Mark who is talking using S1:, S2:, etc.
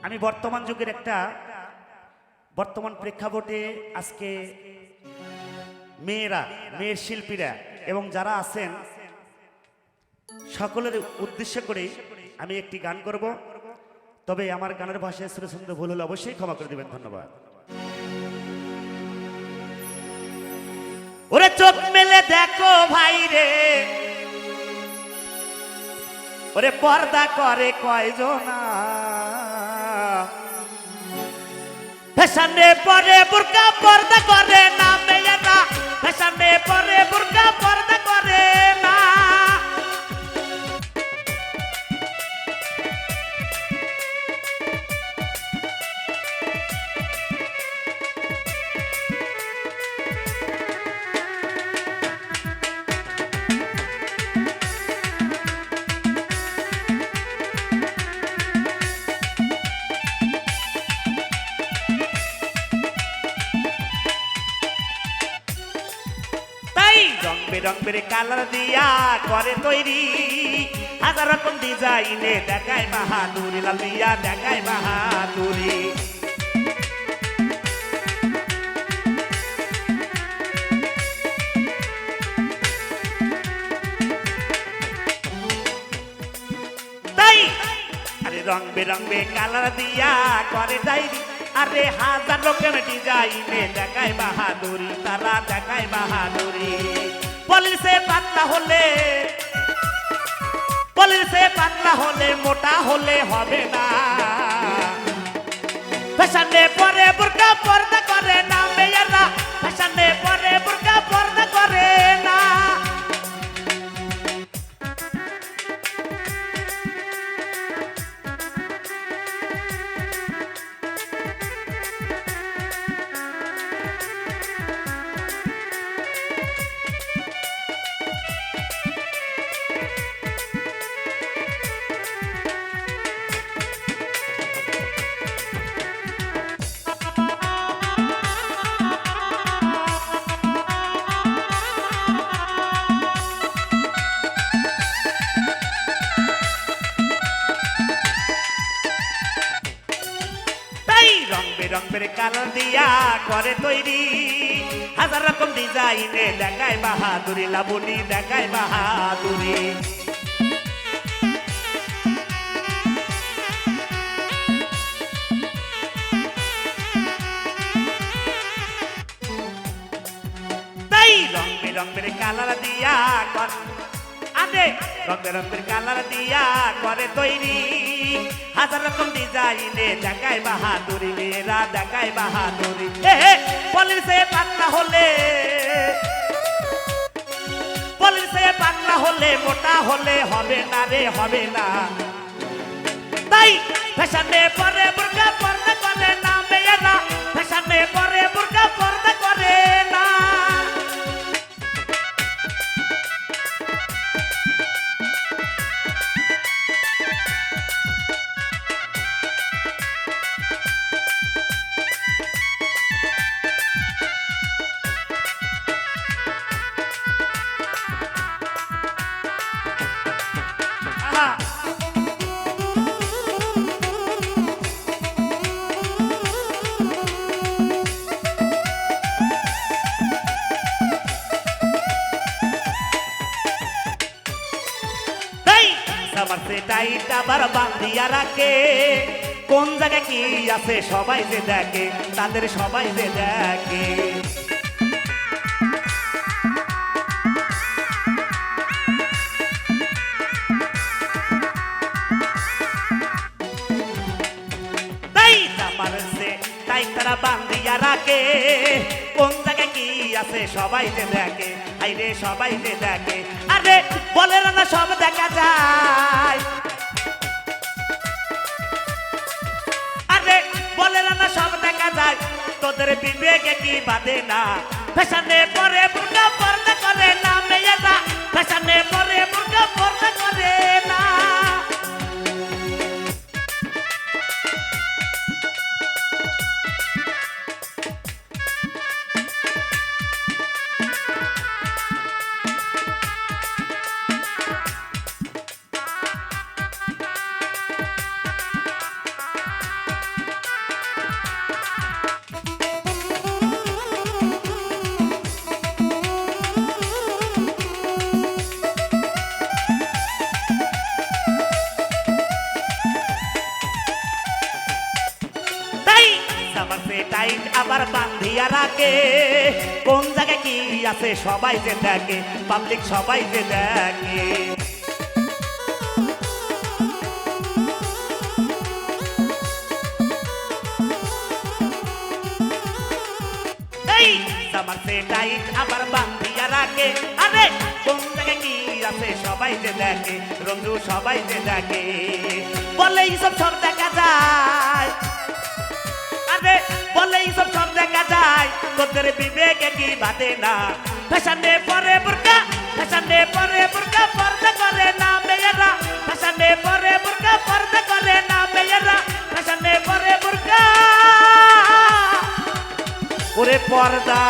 S1: আমি বর্তমান যুগের বর্তমান প্রেক্ষাপটে আজকে মেয়ের শিল্পীরা এবং যারা আছেন সকলের উদ্দেশ্য করে আমি একটি গান করব। তবে আমার গানের ভাষায় সুরছন্দ ভুল হলে অবশ্যই ক্ষমা করে দিবেন। ধন্যবাদ। ওরে চোখ মেলে দেখো ভাই রে, ওরে পর্দা করে কয়জনা, ফ্যাশনে পরে বুরকা পর্দা করে না মেয়েরা, ফ্যাশনে পরে বুরকা পর্দা করে না। রং বেরঙের কালার দিয়া করে তৈরি, হাজার রকম ডিজাইনে দেখায় বাহাদুরি, লাল দিয়া দেখায় বাহাদুরি। তাই আরে রং বেরঙের কালার দিয়া করে ডাইরি, আরে হাজার রকম ডিজাইনে দেখায় বাহাদুরি, তারা দেখায় বাহাদুরি। পলিশে পাতলা হলে মোটা হলে হবে না, ফ্যাশনে পরে বুরকা পর্দা করে না মেয়েরা, ফ্যাশনে পরে বুরকা পর্দা করে না। রঙের কালার দিয়া করে তৈরি, হাজার রকম ডিজাইনে দেখায় বাহাদুরি, লাবণী দেখায় বাহাদুরি। তাই রঙের কালার দিয়া রঙের কালার দিয়া করে তৈরি, হাজার রকম ডিজাইনে দেখায় বাহাদুরি, মেয়েরা দেখায় বাহাদুরি। পলিশে পাতলা হলে মোটা হলে হবে না রে, হবে না। তাই ফ্যাশনে পরে বুরকা পর্দা করে না মেয়েরা, ফ্যাশনে পরে বুরকা পর্দা করে না। আমার সেটাইটা আবার বান্ধিয়া রাখে, কোন জায়গায় কি আছে সবাই যে দেখে, তাদের সবাই যে দেখে। তাই তারা বান্ধিয়া রাখে, কোন জায়গায় কি আছে সবাই যে দেখে, আইরে সবাই যে দেখে। আরে বলে না সব দেখা যায়, আরে বলে না সব দেখা যায়, তোদের বিবেকে কি বাঁধে না, ফ্যাশনে পরে বুরকা পর্দা করে না মেয়েরা, ফ্যাশনে পরে বুরকা পর্দা করে না। আমার সে টাইট আবার বান্ধিয়া রাখে কোন জায়গায় কি আছে সবাই যে দেখে পাবলিক সবাই যে দেখে এই আমার সে টাইট আবার বান্ধিয়া রাখে আরে কোন জায়গায় কি আছে সবাই যে দেখে রঞ্জু সবাই যে দেখে বলে এইসব সব দেখা যায় আরে বলে এইসব সব দেখা যায় তোদের বিবেকে কি বাদে না ফ্যাশনে পরে বুরকা ফ্যাশনে পরে বুরকা পর্দা করে না মেয়েরা ফ্যাশনে পরে বুরকা পর্দা করে না মেয়েরা ফ্যাশনে পরে বুরকা ওরে পর্দা